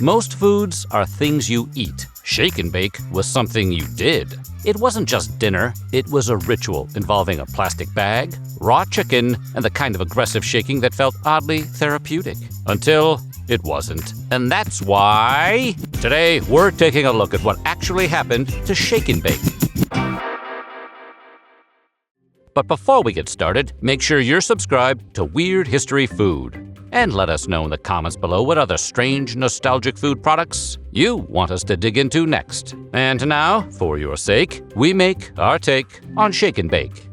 Most foods are things you eat. Shake and bake was something you did. It wasn't just dinner, it was a ritual involving a plastic bag, raw chicken, and the kind of aggressive shaking that felt oddly therapeutic. Until it wasn't. And that's why today we're taking a look at what actually happened to shake and bake. But before we get started, make sure you're subscribed to Weird History Food. And let us know in the comments below what other strange, nostalgic food products you want us to dig into next. And now, for your sake, we make our take on shake and bake.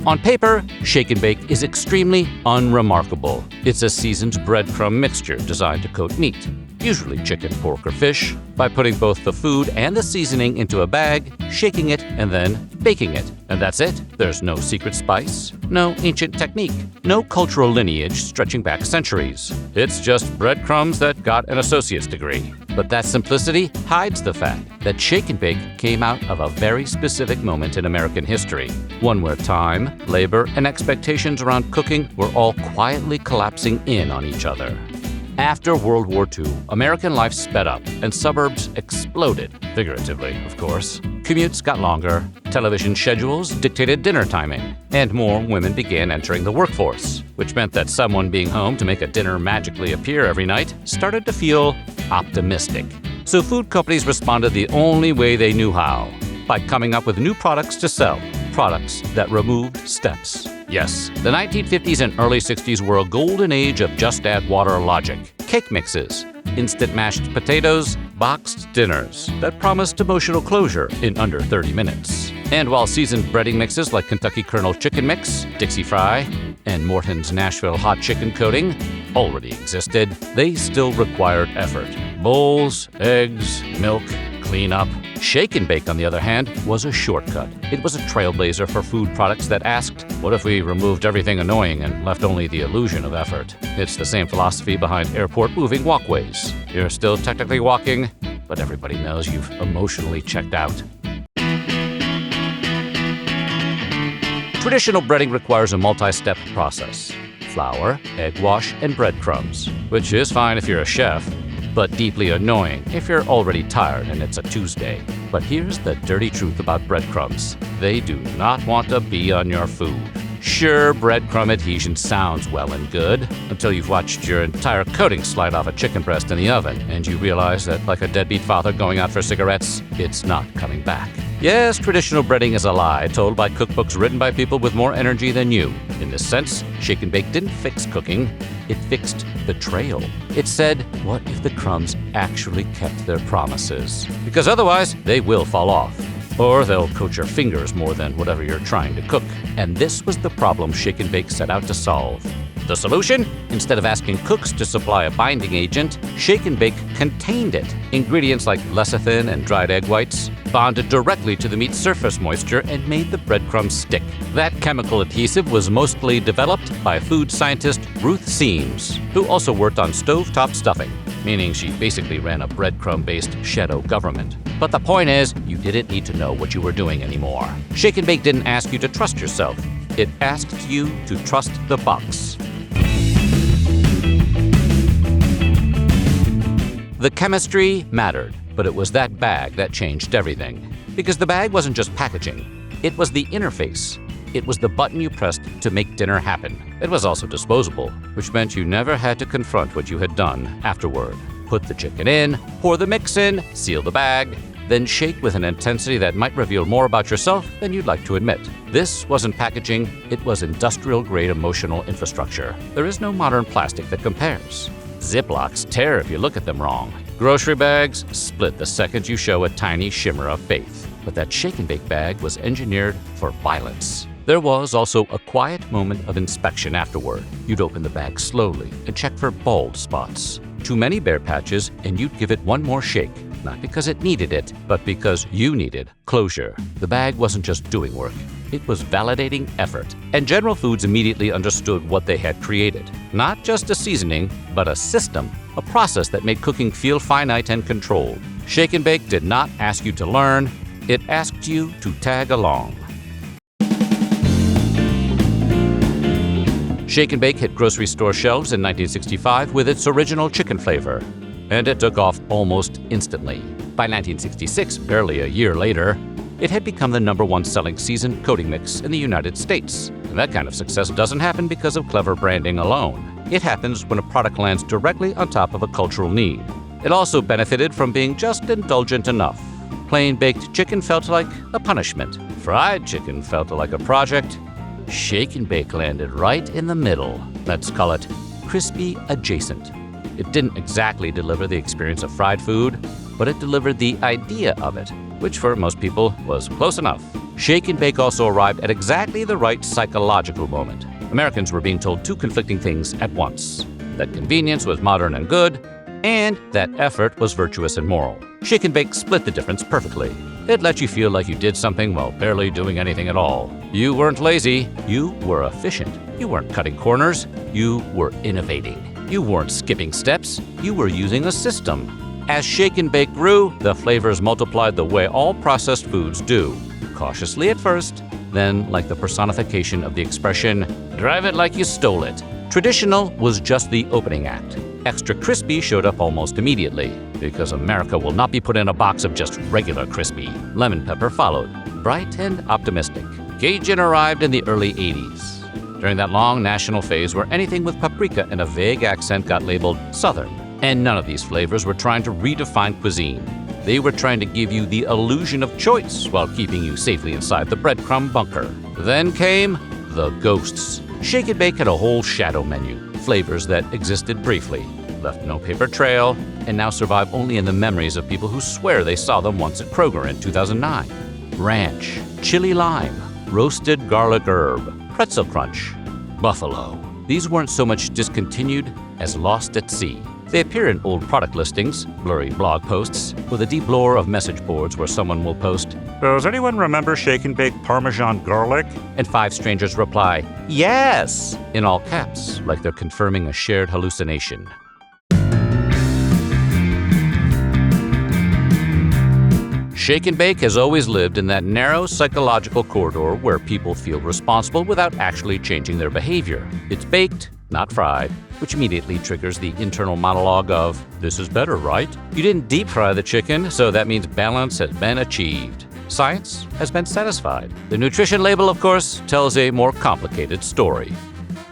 On paper, shake and bake is extremely unremarkable. It's a seasoned breadcrumb mixture designed to coat meat, usually chicken, pork, or fish, by putting both the food and the seasoning into a bag, shaking it, and then baking it. And that's it. There's no secret spice, no ancient technique, no cultural lineage stretching back centuries. It's just breadcrumbs that got an associate's degree. But that simplicity hides the fact that shake and bake came out of a very specific moment in American history, one where time, labor, and expectations around cooking were all quietly collapsing in on each other. After World War II, American life sped up and suburbs exploded, figuratively, of course. Commutes got longer, television schedules dictated dinner timing, and more women began entering the workforce, which meant that someone being home to make a dinner magically appear every night started to feel optimistic. So food companies responded the only way they knew how, by coming up with new products to sell, products that removed steps. Yes, the 1950s and early 60s were a golden age of just-add-water logic. Cake mixes, instant mashed potatoes, boxed dinners that promised emotional closure in under 30 minutes. And while seasoned breading mixes like Kentucky Colonel Chicken Mix, Dixie Fry, and Morton's Nashville Hot Chicken Coating already existed, they still required effort. Bowls, eggs, milk, cleanup. Shake and bake, on the other hand, was a shortcut. It was a trailblazer for food products that asked, what if we removed everything annoying and left only the illusion of effort? It's the same philosophy behind airport moving walkways. You're still technically walking, but everybody knows you've emotionally checked out. Traditional breading requires a multi-step process. Flour, egg wash, and breadcrumbs, which is fine if you're a chef, but deeply annoying if you're already tired and it's a Tuesday. But here's the dirty truth about breadcrumbs. They do not want to be on your food. Sure, breadcrumb adhesion sounds well and good until you've watched your entire coating slide off a chicken breast in the oven and you realize that, like a deadbeat father going out for cigarettes, it's not coming back. Yes, traditional breading is a lie told by cookbooks written by people with more energy than you. In this sense, shake and bake didn't fix cooking, it fixed betrayal. It said, what if the crumbs actually kept their promises? Because otherwise, they will fall off. Or they'll coat your fingers more than whatever you're trying to cook. And this was the problem shake and bake set out to solve. The solution? Instead of asking cooks to supply a binding agent, shake and bake contained it. Ingredients like lecithin and dried egg whites bonded directly to the meat's surface moisture and made the breadcrumbs stick. That chemical adhesive was mostly developed by food scientist Ruth Seams, who also worked on stovetop stuffing, meaning she basically ran a breadcrumb-based shadow government. But the point is, you didn't need to know what you were doing anymore. Shake and bake didn't ask you to trust yourself. It asked you to trust the box. The chemistry mattered, but it was that bag that changed everything. Because the bag wasn't just packaging, it was the interface. It was the button you pressed to make dinner happen. It was also disposable, which meant you never had to confront what you had done afterward. Put the chicken in, pour the mix in, seal the bag, then shake with an intensity that might reveal more about yourself than you'd like to admit. This wasn't packaging, it was industrial-grade emotional infrastructure. There is no modern plastic that compares. Ziplocs tear if you look at them wrong. Grocery bags split the second you show a tiny shimmer of faith. But that shake and bake bag was engineered for violence. There was also a quiet moment of inspection afterward. You'd open the bag slowly and check for bald spots. Too many bare patches, and you'd give it one more shake. Not because it needed it, but because you needed closure. The bag wasn't just doing work. It was validating effort. And General Foods immediately understood what they had created. Not just a seasoning, but a system. A process that made cooking feel finite and controlled. Shake and Bake did not ask you to learn. It asked you to tag along. Shake and Bake hit grocery store shelves in 1965 with its original chicken flavor, and it took off almost instantly. By 1966, barely a year later, it had become the #1 selling seasoned coating mix in the United States. And that kind of success doesn't happen because of clever branding alone. It happens when a product lands directly on top of a cultural need. It also benefited from being just indulgent enough. Plain baked chicken felt like a punishment. Fried chicken felt like a project. Shake and Bake landed right in the middle. Let's call it crispy adjacent. It didn't exactly deliver the experience of fried food, but it delivered the idea of it, which for most people was close enough. Shake and Bake also arrived at exactly the right psychological moment. Americans were being told two conflicting things at once: that convenience was modern and good, and that effort was virtuous and moral. Shake and Bake split the difference perfectly. It let you feel like you did something while barely doing anything at all. You weren't lazy, you were efficient. You weren't cutting corners, you were innovating. You weren't skipping steps, you were using a system. As Shake and Bake grew, the flavors multiplied the way all processed foods do. Cautiously at first, then like the personification of the expression, drive it like you stole it. Traditional was just the opening act. Extra crispy showed up almost immediately, because America will not be put in a box of just regular crispy. Lemon pepper followed, bright and optimistic. Cajun arrived in the early 80s, during that long national phase where anything with paprika and a vague accent got labeled Southern. And none of these flavors were trying to redefine cuisine. They were trying to give you the illusion of choice while keeping you safely inside the breadcrumb bunker. Then came the ghosts. Shake and Bake had a whole shadow menu, flavors that existed briefly, left no paper trail, and now survive only in the memories of people who swear they saw them once at Kroger in 2009. Ranch, chili lime, roasted garlic herb, pretzel crunch, buffalo. These weren't so much discontinued as lost at sea. They appear in old product listings, blurry blog posts, or the deep lore of message boards where someone will post, "Does anyone remember Shake and Bake Parmesan garlic?" And 5 strangers reply, "Yes!" in all caps, like they're confirming a shared hallucination. Shake and Bake has always lived in that narrow psychological corridor where people feel responsible without actually changing their behavior. It's baked, not fried, which immediately triggers the internal monologue of, "This is better, right?" You didn't deep fry the chicken, so that means balance has been achieved. Science has been satisfied. The nutrition label, of course, tells a more complicated story.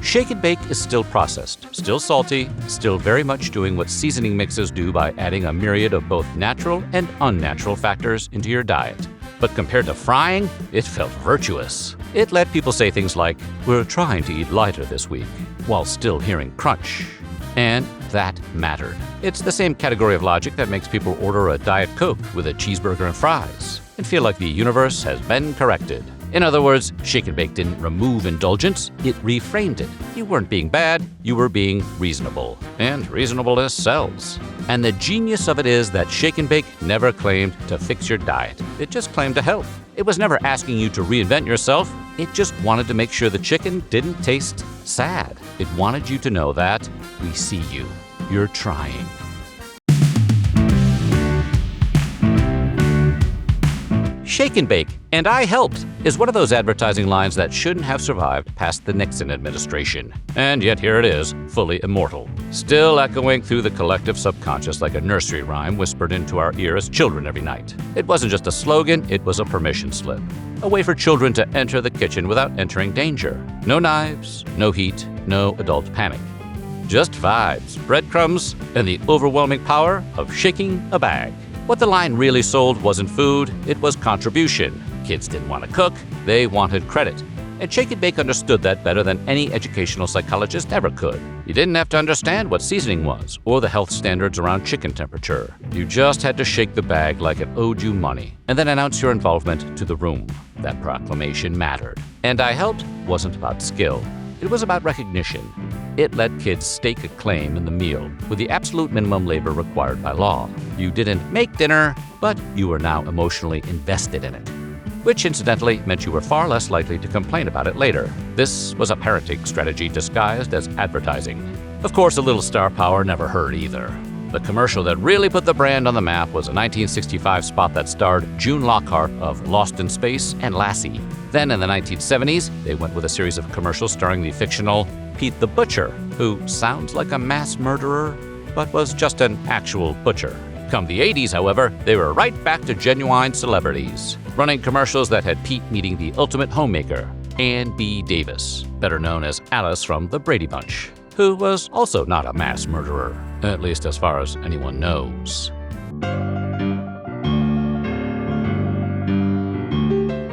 Shake and Bake is still processed, still salty, still very much doing what seasoning mixes do by adding a myriad of both natural and unnatural factors into your diet. But compared to frying, it felt virtuous. It let people say things like, "We're trying to eat lighter this week," while still hearing crunch. And that mattered. It's the same category of logic that makes people order a Diet Coke with a cheeseburger and fries and feel like the universe has been corrected. In other words, Shake and Bake didn't remove indulgence, it reframed it. You weren't being bad, you were being reasonable. And reasonableness sells. And the genius of it is that Shake and Bake never claimed to fix your diet. It just claimed to help. It was never asking you to reinvent yourself. It just wanted to make sure the chicken didn't taste sad. It wanted you to know that we see you. You're trying. Shake and Bake, and I helped, is one of those advertising lines that shouldn't have survived past the Nixon administration. And yet here it is, fully immortal, still echoing through the collective subconscious like a nursery rhyme whispered into our ear as children every night. It wasn't just a slogan, it was a permission slip. A way for children to enter the kitchen without entering danger. No knives, no heat, no adult panic. Just vibes, breadcrumbs, and the overwhelming power of shaking a bag. What the line really sold wasn't food, it was contribution. Kids didn't want to cook, they wanted credit. And Shake and Bake understood that better than any educational psychologist ever could. You didn't have to understand what seasoning was, or the health standards around chicken temperature. You just had to shake the bag like it owed you money, and then announce your involvement to the room. That proclamation mattered. And I helped wasn't about skill, it was about recognition. It let kids stake a claim in the meal with the absolute minimum labor required by law. You didn't make dinner, but you were now emotionally invested in it, which incidentally meant you were far less likely to complain about it later. This was a parenting strategy disguised as advertising. Of course, a little star power never hurt either. The commercial that really put the brand on the map was a 1965 spot that starred June Lockhart of Lost in Space and Lassie. Then in the 1970s, they went with a series of commercials starring the fictional Pete the Butcher, who sounds like a mass murderer, but was just an actual butcher. Come the 80s, however, they were right back to genuine celebrities, running commercials that had Pete meeting the ultimate homemaker, Ann B. Davis, better known as Alice from The Brady Bunch, who was also not a mass murderer, at least as far as anyone knows.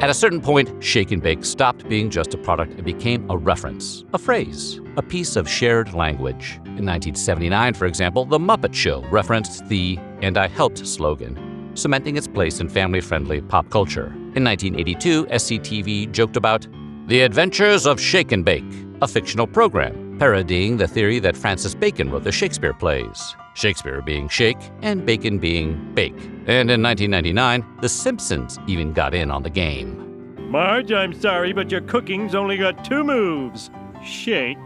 At a certain point, Shake and Bake stopped being just a product and became a reference, a phrase, a piece of shared language. In 1979, for example, The Muppet Show referenced the "and I helped" slogan, cementing its place in family-friendly pop culture. In 1982, SCTV joked about The Adventures of Shake and Bake, a fictional program, parodying the theory that Francis Bacon wrote the Shakespeare plays, Shakespeare being shake and bacon being bake. And in 1999, The Simpsons even got in on the game. Marge, I'm sorry, but your cooking's only got two moves: shake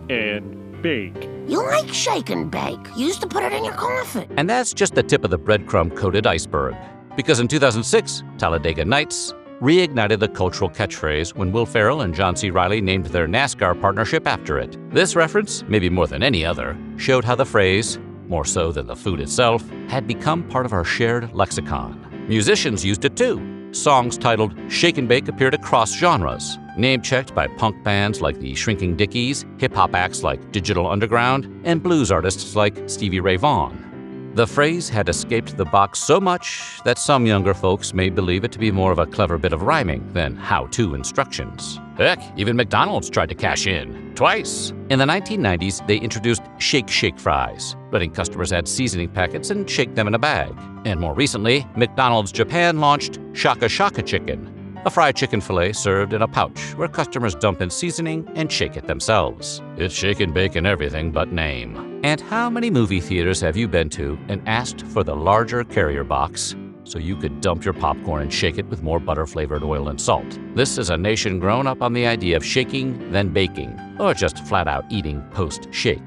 and bake. You like shake and bake. You used to put it in your coffee. And that's just the tip of the breadcrumb-coated iceberg. Because in 2006, Talladega Nights reignited the cultural catchphrase when Will Ferrell and John C. Reilly named their NASCAR partnership after it. This reference, maybe more than any other, showed how the phrase, more so than the food itself, had become part of our shared lexicon. Musicians used it too. Songs titled Shake and Bake appeared across genres, name-checked by punk bands like the Shrinking Dickies, hip-hop acts like Digital Underground, and blues artists like Stevie Ray Vaughan. The phrase had escaped the box so much that some younger folks may believe it to be more of a clever bit of rhyming than how-to instructions. Heck, even McDonald's tried to cash in, twice. In the 1990s, they introduced Shake Shake fries, letting customers add seasoning packets and shake them in a bag. And more recently, McDonald's Japan launched Shaka Shaka Chicken, a fried chicken fillet served in a pouch where customers dump in seasoning and shake it themselves. It's shake and bake in everything but name. And how many movie theaters have you been to and asked for the larger carrier box so you could dump your popcorn and shake it with more butter-flavored oil and salt? This is a nation grown up on the idea of shaking then baking, or just flat-out eating post-shake.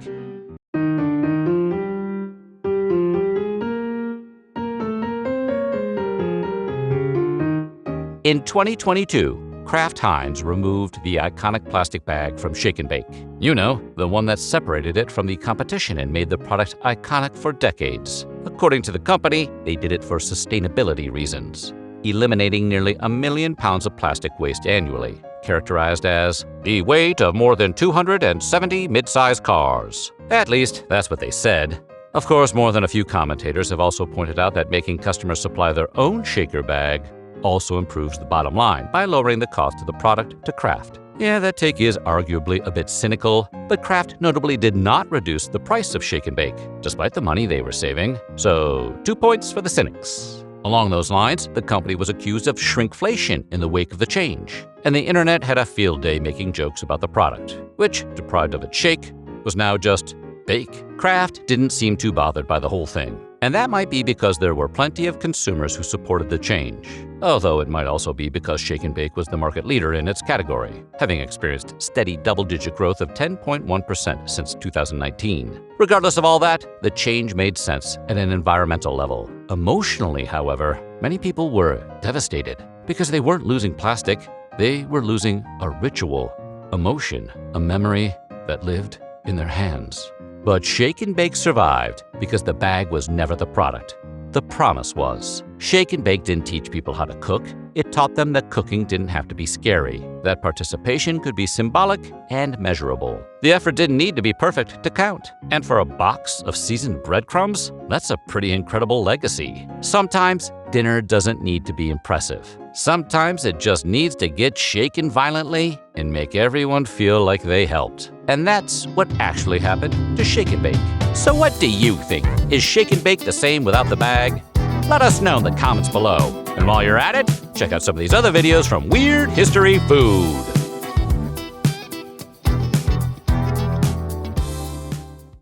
In 2022, Kraft Heinz removed the iconic plastic bag from Shake and Bake. You know, the one that separated it from the competition and made the product iconic for decades. According to the company, they did it for sustainability reasons, eliminating nearly 1 million pounds of plastic waste annually, characterized as the weight of more than 270 mid-size cars. At least, that's what they said. Of course, more than a few commentators have also pointed out that making customers supply their own shaker bag also improves the bottom line by lowering the cost of the product to Kraft. Yeah, that take is arguably a bit cynical, but Kraft notably did not reduce the price of Shake and Bake, despite the money they were saving. So, 2 points for the cynics. Along those lines, the company was accused of shrinkflation in the wake of the change, and the internet had a field day making jokes about the product, which, deprived of its shake, was now just bake. Kraft didn't seem too bothered by the whole thing. And that might be because there were plenty of consumers who supported the change, although it might also be because Shake and Bake was the market leader in its category, having experienced steady double-digit growth of 10.1% since 2019. Regardless of all that, the change made sense at an environmental level. Emotionally, however, many people were devastated because they weren't losing plastic, they were losing a ritual, emotion, a memory that lived in their hands. But Shake and Bake survived because the bag was never the product. The promise was. Shake and Bake didn't teach people how to cook. It taught them that cooking didn't have to be scary, that participation could be symbolic and measurable. The effort didn't need to be perfect to count. And for a box of seasoned breadcrumbs, that's a pretty incredible legacy. Sometimes dinner doesn't need to be impressive. Sometimes it just needs to get shaken violently and make everyone feel like they helped. And that's what actually happened to Shake and Bake. So what do you think? Is Shake and Bake the same without the bag? Let us know in the comments below. And while you're at it, check out some of these other videos from Weird History Food.